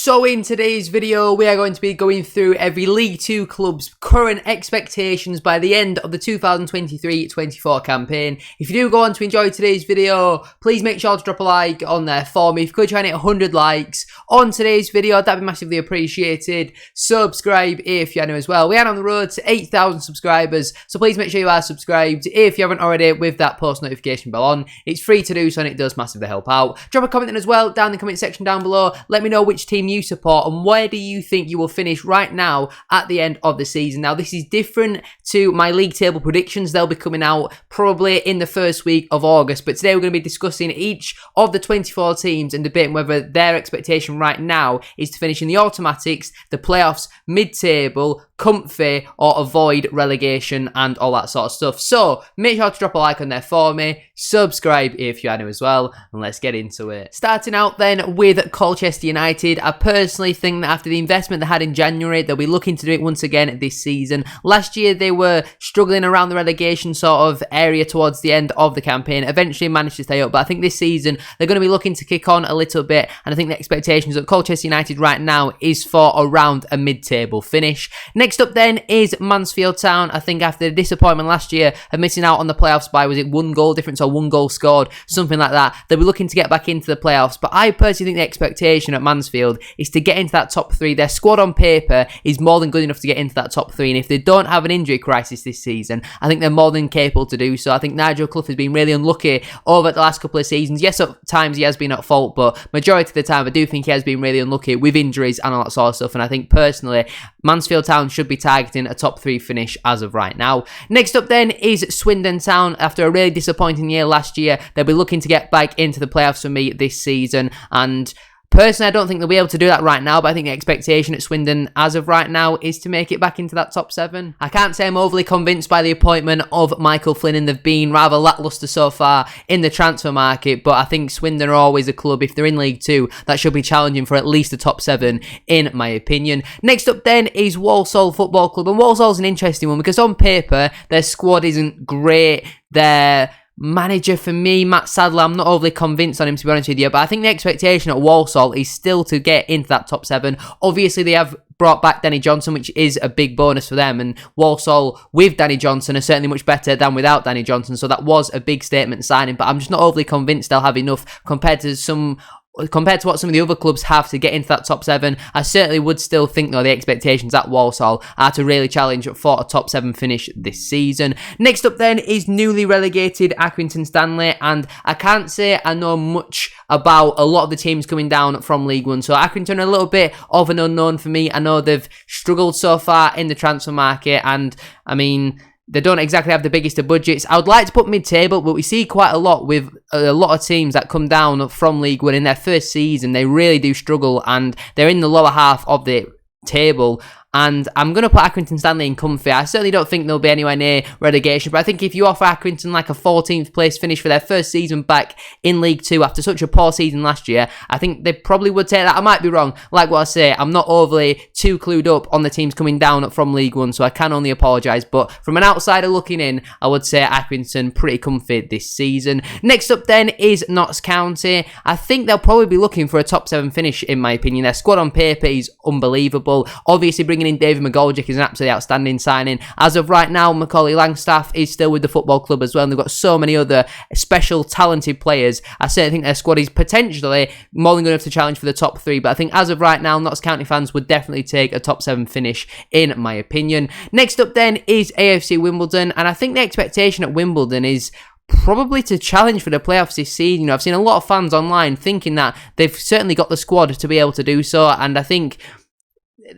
So in today's video, we are going to be going through every League 2 club's current expectations by the end of the 2023-24 campaign. If you do go on to enjoy today's video, please make sure to drop a like on there for me. If you could try and hit 100 likes on today's video, that'd be massively appreciated. Subscribe if you're new as well. We are on the road to 8,000 subscribers, so please make sure you are subscribed if you haven't already with that post notification bell on. It's free to do so and it does massively help out. Drop a comment in as well down in the comment section down below. Let me know which team you support and where do you think you will finish right now at the end of the season. Now this is different to my league table predictions. They'll be coming out probably in the first week of August, but today we're going to be discussing each of the 24 teams and debating whether their expectation right now is to finish in the automatics, the playoffs, mid-table, comfy, or avoid relegation and all that sort of stuff. So make sure to drop a like on there for me, subscribe if you are new as well, and let's get into it. Starting out then with Colchester United, I personally think that after the investment they had in January, they'll be looking to do it once again this season. Last year they were struggling around the relegation sort of area towards the end of the campaign, eventually managed to stay up, but I think this season they're going to be looking to kick on a little bit, and I think the expectations of Colchester United right now is for around a mid-table finish. Next up then is Mansfield Town. I think after the disappointment last year of missing out on the playoffs by, was it 1 goal difference or 1 goal scored, something like that, they'll be looking to get back into the playoffs, but I personally think the expectation at Mansfield is to get into that top 3. Their squad on paper is more than good enough to get into that top 3, and if they don't have an injury crisis this season, I think they're more than capable to do so. I think Nigel Clough has been really unlucky over the last couple of seasons. Yes, at times he has been at fault, but majority of the time I do think he has been really unlucky with injuries and all that sort of stuff, and I think personally Mansfield Town should be targeting a top 3 finish as of right now. Next up then is Swindon Town. After a really disappointing year last year, they'll be looking to get back into the playoffs for me this season, and personally, I don't think they'll be able to do that right now, but I think the expectation at Swindon as of right now is to make it back into that top 7. I can't say I'm overly convinced by the appointment of Michael Flynn, and they've been rather lacklustre so far in the transfer market, but I think Swindon are always a club, if they're in League 2, that should be challenging for at least a top 7, in my opinion. Next up then is Walsall Football Club, and Walsall's an interesting one because on paper, their squad isn't great. Their manager, for me, Matt Sadler, I'm not overly convinced on him, to be honest with you, but I think the expectation at Walsall is still to get into that top 7. Obviously, they have brought back Danny Johnson, which is a big bonus for them, and Walsall with Danny Johnson are certainly much better than without Danny Johnson, so that was a big statement signing, but I'm just not overly convinced they'll have enough compared to what some of the other clubs have to get into that top 7. I certainly would still think, though, the expectations at Walsall are to really challenge for a top 7 finish this season. Next up then is newly relegated Accrington Stanley, and I can't say I know much about a lot of the teams coming down from League 1, so Accrington are a little bit of an unknown for me. I know they've struggled so far in the transfer market, and I mean, they don't exactly have the biggest of budgets. I would like to put mid-table, but we see quite a lot with a lot of teams that come down from League 1 in their first season. They really do struggle, and they're in the lower half of the table. And I'm going to put Accrington Stanley in comfy. I certainly don't think they'll be anywhere near relegation, but I think if you offer Accrington like a 14th place finish for their first season back in League 2 after such a poor season last year, I think they probably would take that. I might be wrong. Like what I say, I'm not overly too clued up on the teams coming down from League 1, so I can only apologise. But from an outsider looking in, I would say Accrington pretty comfy this season. Next up then is Notts County. I think they'll probably be looking for a top 7 finish, in my opinion. Their squad on paper is unbelievable. Obviously, bringing in David McGoldrick is an absolutely outstanding signing. As of right now, Macaulay Langstaff is still with the football club as well, and they've got so many other special talented players. I certainly think their squad is potentially more than good enough to challenge for the top 3, but I think as of right now, Notts County fans would definitely take a top 7 finish, in my opinion. Next up then is AFC Wimbledon, and I think the expectation at Wimbledon is probably to challenge for the playoffs this season. You know, I've seen a lot of fans online thinking that they've certainly got the squad to be able to do so, and I think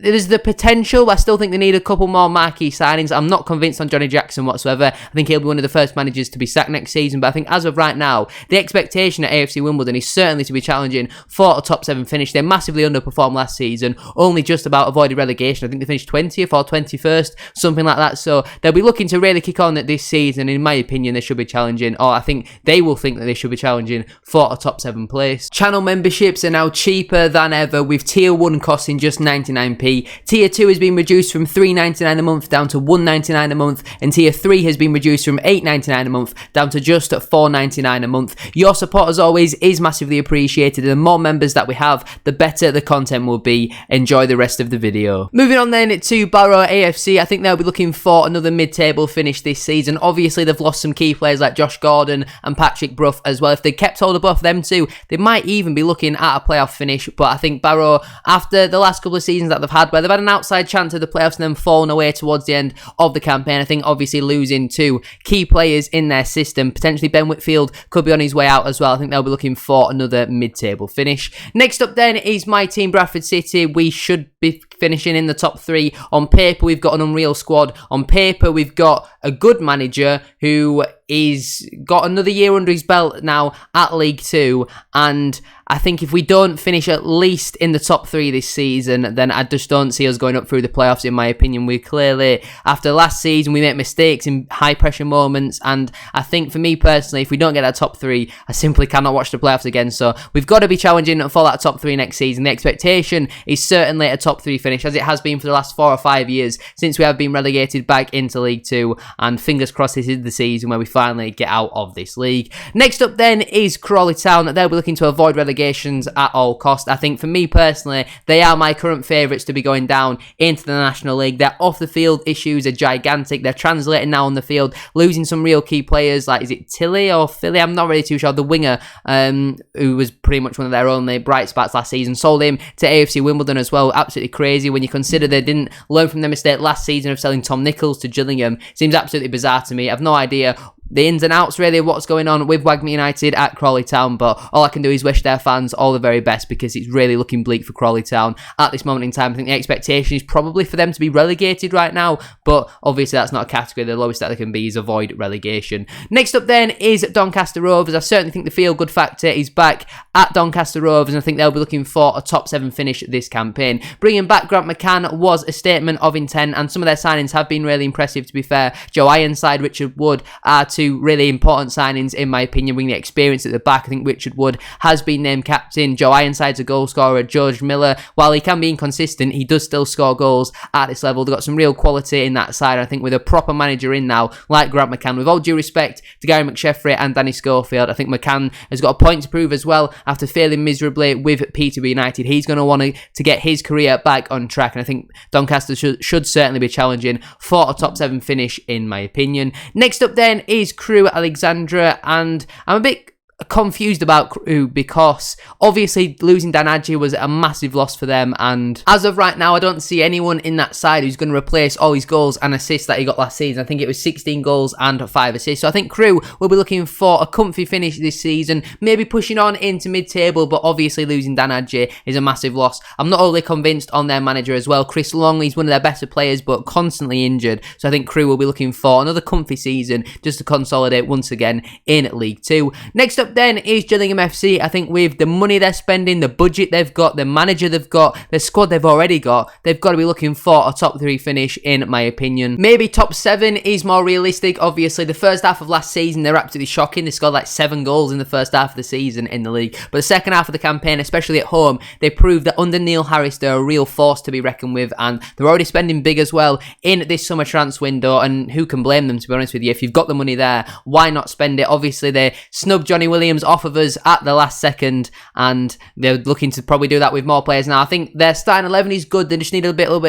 there's the potential, but I still think they need a couple more marquee signings. I'm not convinced on Johnny Jackson whatsoever. I think he'll be one of the first managers to be sacked next season, but I think as of right now, the expectation at AFC Wimbledon is certainly to be challenging for a top 7 finish. They massively underperformed last season, only just about avoided relegation. I think they finished 20th or 21st, something like that, so they'll be looking to really kick on this season. In my opinion, they should be challenging, or I think they will think that they should be challenging for a top 7 place. Channel memberships are now cheaper than ever, with tier 1 costing just £99. £199p. Tier 2 has been reduced from £3.99 a month down to £1.99 a month, and Tier 3 has been reduced from £8.99 a month down to just £4.99 a month. Your support, as always, is massively appreciated, and the more members that we have, the better the content will be. Enjoy the rest of the video. Moving on then to Barrow AFC, I think they'll be looking for another mid-table finish this season. Obviously, they've lost some key players like Josh Gordon and Patrick Brough as well. If they kept hold of both of them two, they might even be looking at a playoff finish. But I think Barrow, after the last couple of seasons that they've had, where they've had an outside chance of the playoffs and then fallen away towards the end of the campaign, I think obviously losing two key players in their system, potentially Ben Whitfield could be on his way out as well. I think they'll be looking for another mid-table finish. Next up then is my team, Bradford City. We should be finishing in the top three. On paper, we've got an unreal squad. On paper, we've got a good manager who is got another year under his belt now at League Two, and I think if we don't finish at least in the top three this season, then I just don't see us going up through the playoffs, in my opinion. We clearly, after last season, we make mistakes in high pressure moments, and I think for me personally, if we don't get that top three, I simply cannot watch the playoffs again. So we've got to be challenging for that top three next season. The expectation is certainly a top three finish, as it has been for the last 4 or 5 years since we have been relegated back into League Two, and fingers crossed this is the season where we finally get out of this league. Next up then is Crawley Town. They'll be looking to avoid relegations at all costs. I think for me personally, they are my current favourites to be going down into the National League. Their off the field issues are gigantic. They're translating now on the field, losing some real key players like, is it Tilly or Philly? I'm not really too sure. The winger, who was pretty much one of their only bright spots last season, sold him to AFC Wimbledon as well. Absolutely crazy when you consider they didn't learn from their mistake last season of selling Tom Nichols to Gillingham. Seems absolutely bizarre to me. I've no idea the ins and outs really of what's going on with Wrexham United at Crawley Town, but all I can do is wish their fans all the very best, because it's really looking bleak for Crawley Town at this moment in time. I think the expectation is probably for them to be relegated right now, but obviously that's not a category. The lowest that they can be is avoid relegation. Next up then is Doncaster Rovers. I certainly think the feel-good factor is back at Doncaster Rovers, and I think they'll be looking for a top 7 finish this campaign. Bringing back Grant McCann was a statement of intent, and some of their signings have been really impressive, to be fair. Joe Ironside, Richard Wood are two really important signings in my opinion, bringing the experience at the back. I think Richard Wood has been named captain. Joe Ironside's a goal scorer. George Miller, while he can be inconsistent, he does still score goals at this level. They've got some real quality in that side. I think with a proper manager in now, like Grant McCann, with all due respect to Gary McSheffrey and Danny Schofield, I think McCann has got a point to prove as well after failing miserably with Peterborough United. He's going to want to get his career back on track, and I think Doncaster should certainly be challenging for a top 7 finish in my opinion. Next up then is Crewe Alexandra, and I'm a bit confused about Crewe because obviously losing Dan Adji was a massive loss for them, and as of right now I don't see anyone in that side who's going to replace all his goals and assists that he got last season. I think it was 16 goals and 5 assists, so I think Crewe will be looking for a comfy finish this season, maybe pushing on into mid-table, but obviously losing Dan Adji is a massive loss. I'm not overly convinced on their manager as well. Chris Longley's one of their better players but constantly injured, so I think Crewe will be looking for another comfy season just to consolidate once again in League 2. Next up then is Gillingham FC. I think with the money they're spending, the budget they've got, the manager they've got, the squad they've already got, they've got to be looking for a top 3 finish in my opinion. Maybe top 7 is more realistic. Obviously the first half of last season they're absolutely shocking. They scored like 7 goals in the first half of the season in the league, but the second half of the campaign, especially at home, they proved that under Neil Harris they're a real force to be reckoned with, and they're already spending big as well in this summer transfer window, and who can blame them, to be honest with you? If you've got the money there, why not spend it? Obviously they snubbed Johnny Williams off of us at the last second, and they're looking to probably do that with more players now. I think their starting 11 is good. They just need a little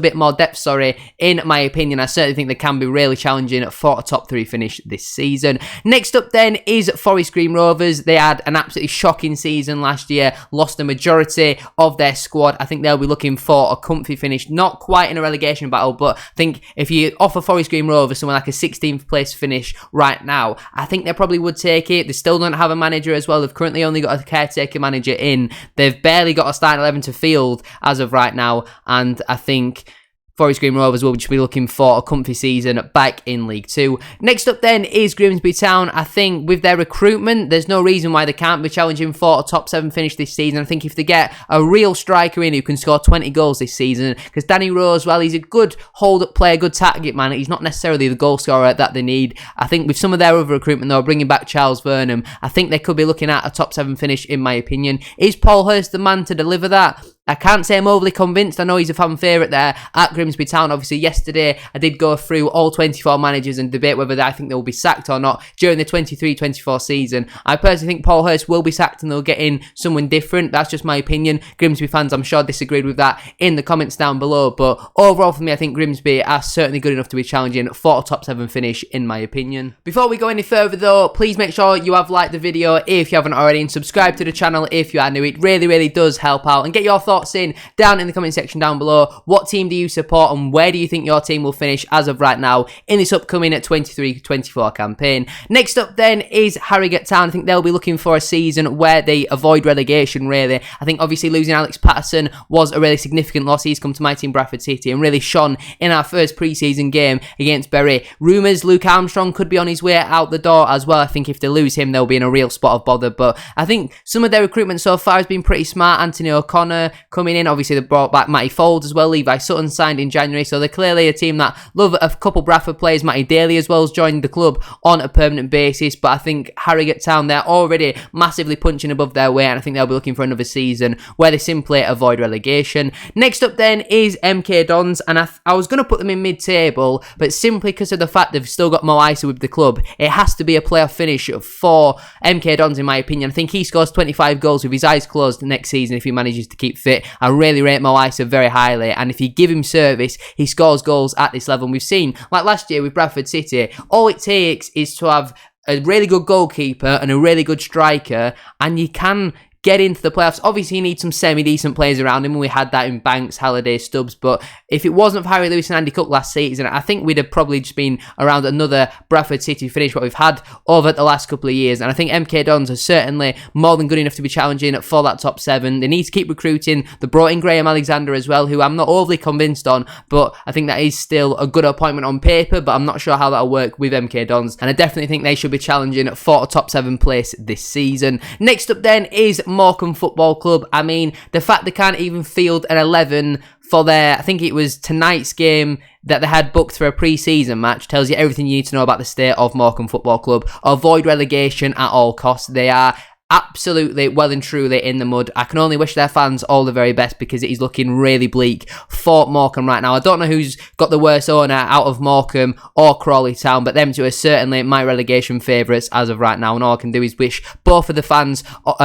bit more depth, in my opinion. I certainly think they can be really challenging for a top 3 finish this season. Next up then is Forest Green Rovers. They had an absolutely shocking season last year, lost the majority of their squad. I think they'll be looking for a comfy finish, not quite in a relegation battle, but I think if you offer Forest Green Rovers somewhere like a 16th place finish right now, I think they probably would take it. They still don't have a manager as well. They've currently only got a caretaker manager in. They've barely got a starting 11 to field as of right now, and I think Forest Green Rovers will just be looking for a comfy season back in League 2. Next up then is Grimsby Town. I think with their recruitment, there's no reason why they can't be challenging for a top 7 finish this season. I think if they get a real striker in who can score 20 goals this season, because Danny Rose, well, he's a good hold-up player, good target man, he's not necessarily the goal scorer that they need. I think with some of their other recruitment though, bringing back Charles Vernham, I think they could be looking at a top 7 finish in my opinion. Is Paul Hurst the man to deliver that? I can't say I'm overly convinced. I know he's a fan favourite there at Grimsby Town. Obviously, yesterday I did go through all 24 managers and debate whether I think they will be sacked or not during the 23-24 season. I personally think Paul Hurst will be sacked and they'll get in someone different. That's just my opinion. Grimsby fans, I'm sure, disagreed with that in the comments down below. But overall, for me, I think Grimsby are certainly good enough to be challenging for a top 7 finish, in my opinion. Before we go any further, though, please make sure you have liked the video if you haven't already and subscribe to the channel if you are new. It really, really does help out. And get your thoughts in down in the comment section down below. What team do you support and where do you think your team will finish as of right now in this upcoming 23-24 campaign? Next up then is Harrogate Town. I think they'll be looking for a season where they avoid relegation, really. I think obviously losing Alex Patterson was a really significant loss. He's come to my team Bradford City and really shone in our first pre-season game against Bury. Rumours Luke Armstrong could be on his way out the door as well. I think if they lose him, they'll be in a real spot of bother. But I think some of their recruitment so far has been pretty smart. Anthony O'Connor coming in. Obviously, they brought back Matty Folds as well. Levi Sutton signed in January. So they're clearly a team that love a couple Bradford players. Matty Daly as well has joined the club on a permanent basis. But I think Harrogate Town, they're already massively punching above their weight. And I think they'll be looking for another season where they simply avoid relegation. Next up then is MK Dons. And I was going to put them in mid-table. But simply because of the fact they've still got Mo Isa with the club, it has to be a playoff finish for MK Dons, in my opinion. I think he scores 25 goals with his eyes closed next season if he manages to keep fit. I really rate Mo Isa very highly, and if you give him service, he scores goals at this level. And we've seen, like last year with Bradford City, all it takes is to have a really good goalkeeper and a really good striker, and you can get into the playoffs. Obviously, you need some semi-decent players around him, and we had that in Banks, Halliday, Stubbs, but if it wasn't for Harry Lewis and Andy Cook last season, I think we'd have probably just been around another Bradford City finish what we've had over the last couple of years, and I think MK Dons are certainly more than good enough to be challenging for that top 7. They need to keep recruiting. They brought in Graham Alexander as well, who I'm not overly convinced on, but I think that is still a good appointment on paper, but I'm not sure how that'll work with MK Dons, and I definitely think they should be challenging for a top 7 place this season. Next up then is Morecambe Football Club. I mean, the fact they can't even field an 11 for their, I think it was tonight's game that they had booked for a pre-season match tells you everything you need to know about the state of Morecambe Football Club. Avoid relegation at all costs. They are absolutely well and truly in the mud. I can only wish their fans all the very best because it is looking really bleak for Morecambe right now. I don't know who's got the worst owner out of Morecambe or Crawley Town, but them two are certainly my relegation favourites as of right now, and all I can do is wish both of the fans,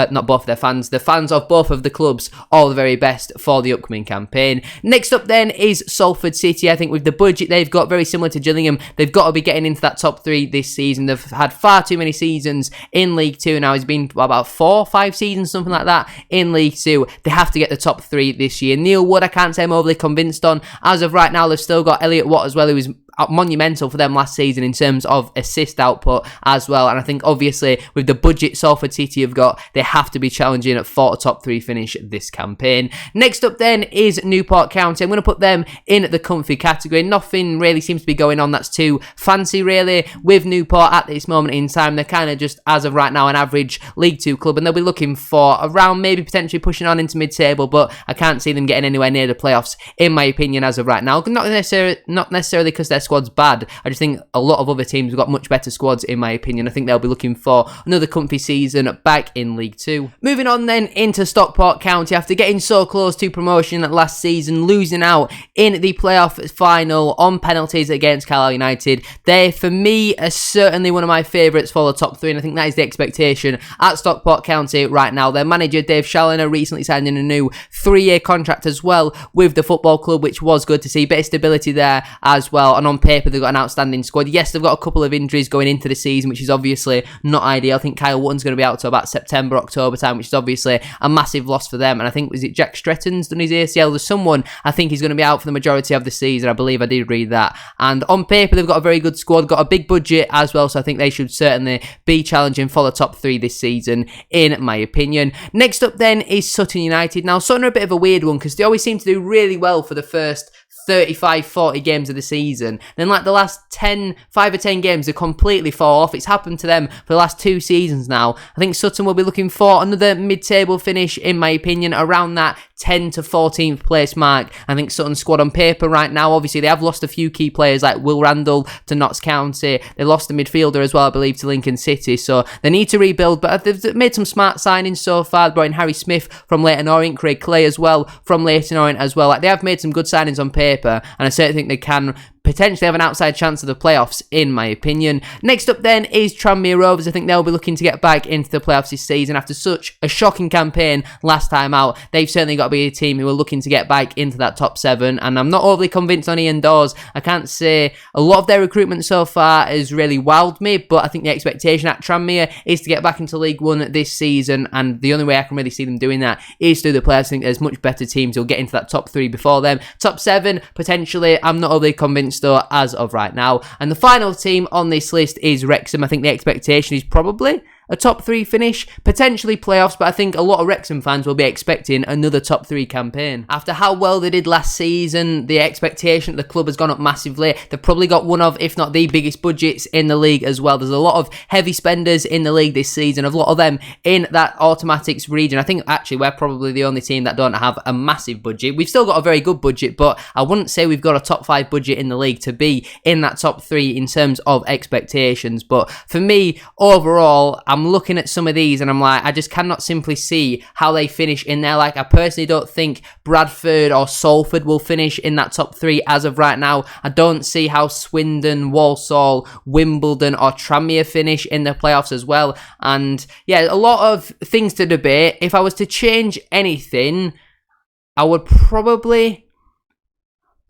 not both of their fans, the fans of both of the clubs all the very best for the upcoming campaign. Next up then is Salford City. I think with the budget they've got, very similar to Gillingham, they've got to be getting into that top 3 this season. They've had far too many seasons in League 2 now. It's been about 4 or 5 seasons, something like that, in League 2. They have to get the top 3 this year. Neil Wood, I can't say I'm overly convinced on. As of right now, they've still got Elliot Watt as well, who was monumental for them last season in terms of assist output as well. And I think obviously with the budget Salford City have got, they have to be challenging for a top 3 finish this campaign. Next up then is Newport County. I'm going to put them in the comfy category. Nothing really seems to be going on that's too fancy really with Newport at this moment in time. They're kind of just, as of right now, an average League 2 club, and they'll be looking for around maybe potentially pushing on into mid-table, but I can't see them getting anywhere near the playoffs in my opinion as of right now. Not necessarily because they're squad's bad. I just think a lot of other teams have got much better squads in my opinion. I think they'll be looking for another comfy season back in League 2. Moving on then into Stockport County. After getting so close to promotion last season, losing out in the playoff final on penalties against Crewe United, they for me are certainly one of my favourites for the top 3, and I think that is the expectation at Stockport County right now. Their manager Dave Challoner recently signed in a new 3-year contract as well with the football club, which was good to see. Bit of stability there as well, and on paper they've got an outstanding squad. Yes, they've got a couple of injuries going into the season, which is obviously not ideal. I think Kyle Wotton's going to be out till about September, October time, which is obviously a massive loss for them. And I think, was it Jack Stretton's done his ACL? There's someone, I think he's going to be out for the majority of the season. I believe I did read that. And on paper, they've got a very good squad, got a big budget as well, so I think they should certainly be challenging for the top 3 this season, in my opinion. Next up then is Sutton United. Now, Sutton are a bit of a weird one because they always seem to do really well for the first 35-40 games of the season. Then like the last 5 or 10 games they completely fall off. It's happened to them for the last 2 seasons now. I think Sutton will be looking for another mid-table finish in my opinion, around that 10th to 14th place mark. I think Sutton's squad on paper right now, obviously they have lost a few key players like Will Randall to Notts County. They lost a midfielder as well, I believe, to Lincoln City. So they need to rebuild, but they've made some smart signings so far. They brought in Harry Smith from Leyton Orient, Craig Clay as well from Leyton Orient as well. Like, they have made some good signings on paper, and I certainly think they can potentially have an outside chance of the playoffs, in my opinion. Next up then is Tranmere Rovers. I think they'll be looking to get back into the playoffs this season after such a shocking campaign last time out. They've certainly got to be a team who are looking to get back into that top 7, and I'm not overly convinced on Ian Dawes. I can't say a lot of their recruitment so far has really wowed me, but I think the expectation at Tranmere is to get back into League One this season, and the only way I can really see them doing that is through the playoffs. I think there's much better teams who'll get into that top 3 before them. Top 7, potentially. I'm not overly convinced though as of right now. And the final team on this list is Wrexham. I think the expectation is probably a top 3 finish, potentially playoffs, but I think a lot of Wrexham fans will be expecting another top 3 campaign. After how well they did last season, the expectation at the club has gone up massively. They've probably got one of, if not the biggest budgets in the league as well. There's a lot of heavy spenders in the league this season, a lot of them in that automatics region. I think actually we're probably the only team that don't have a massive budget. We've still got a very good budget, but I wouldn't say we've got a top 5 budget in the league to be in that top 3 in terms of expectations. But for me, overall, I'm looking at some of these and I'm like, I just cannot simply see how they finish in there. Like, I personally don't think Bradford or Salford will finish in that top 3 as of right now. I don't see how Swindon, Walsall, Wimbledon or Tranmere finish in the playoffs as well. And yeah, a lot of things to debate. If I was to change anything, I would probably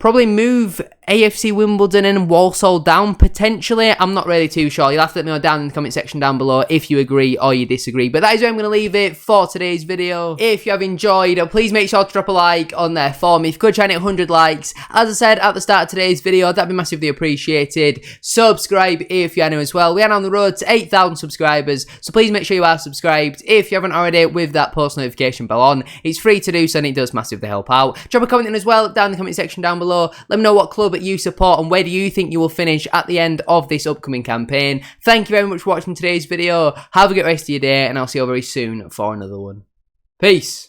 move AFC Wimbledon and Walsall down, potentially. I'm not really too sure. You'll have to let me know down in the comment section down below if you agree or you disagree. But that is where I'm going to leave it for today's video. If you have enjoyed, please make sure to drop a like on there for me. If you could try and hit 100 likes, as I said at the start of today's video, that'd be massively appreciated. Subscribe if you are new as well. We are on the road to 8,000 subscribers, so please make sure you are subscribed if you haven't already with that post notification bell on. It's free to do so and it does massively help out. Drop a comment in as well down in the comment section down below. Let me know what club you support and where do you think you will finish at the end of this upcoming campaign. Thank you very much for watching today's video. Have a good rest of your day and I'll see you very soon for another one. Peace.